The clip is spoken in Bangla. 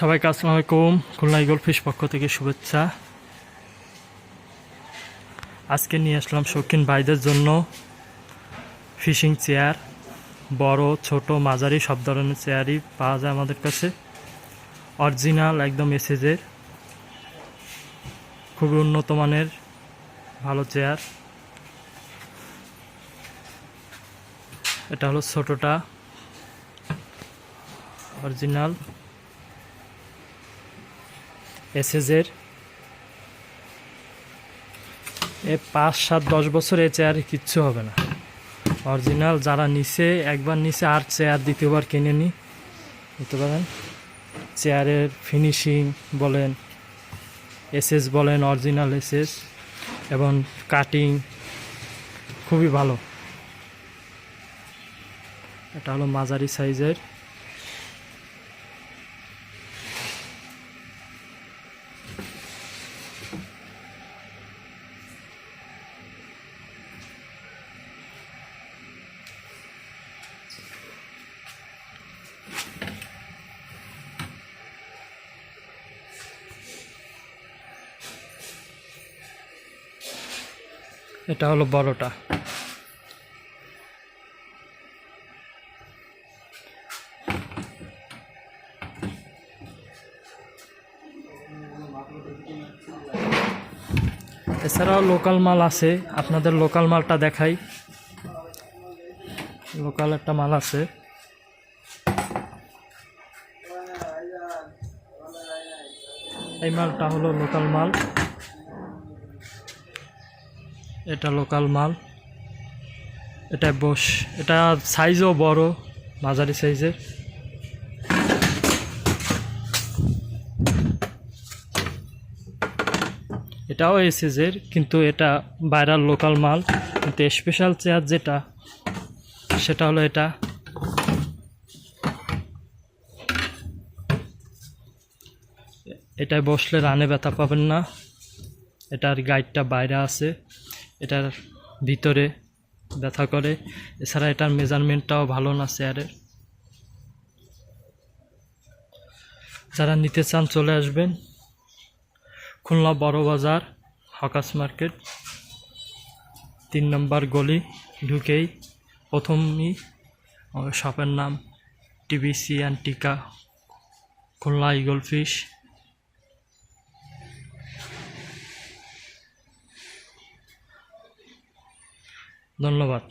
সবাইকে আসসালামু আলাইকুম। খুলনা ইগল ফিশ পক্ষ থেকে শুভেচ্ছা। আজকে নিয়ে আসলাম শৌখিন ভাইদের জন্য ফিশিং চেয়ার। বড় ছোট মাঝারি সব ধরনের চেয়ারই পাওয়া যায় আমাদের কাছে। অরিজিনাল একদম এসএজের খুবই উন্নত মানের ভালো চেয়ার। এটা হলো ছোটটা অরিজিনাল এসএজের। 5-7-10 বছর এই চেয়ারে কিচ্ছু হবে না। অরিজিনাল যারা নিচে একবার নিচে আর চেয়ার দ্বিতীয়বার কিনে নিতে পারেন। চেয়ারের ফিনিশিং বলেন, এসএস বলেন, অরিজিনাল এসএস এবং কাটিং খুবই ভালো। এটা হলো মাঝারি সাইজের। এটা হলো বড়টা। এছাড়াও লোকাল মাল আছে, আপনাদের লোকাল মালটা দেখাই। লোকাল একটা মাল আছে, এই মালটা হলো লোকাল মাল। এটা লোকাল মাল। এটা এটা সাইজও বড়, মাঝারি সাইজের। এটাও এসএজের, কিন্তু এটা বাইরের লোকাল মাল। কিন্তু স্পেশাল চেয়ার যেটা, সেটা হলো এটা। এটায় বসলে রানে ব্যথা পাবেন না। এটার গাইডটা বাইরে আছে, এটার ভিতরে ব্যথা করে। এছাড়া এটার মেজারমেন্টটাও ভালো না চেয়ারের। যারা নিতে চান চলে আসবেন খুলনা বড় বাজার, হকার্স মার্কেট, 3 নম্বর গলি ঢুকেই প্রথমই আমাদের শপের নাম টিবিসি অ্যান্টিকা খুলনা ইগল ফিশ। ধন্যবাদ।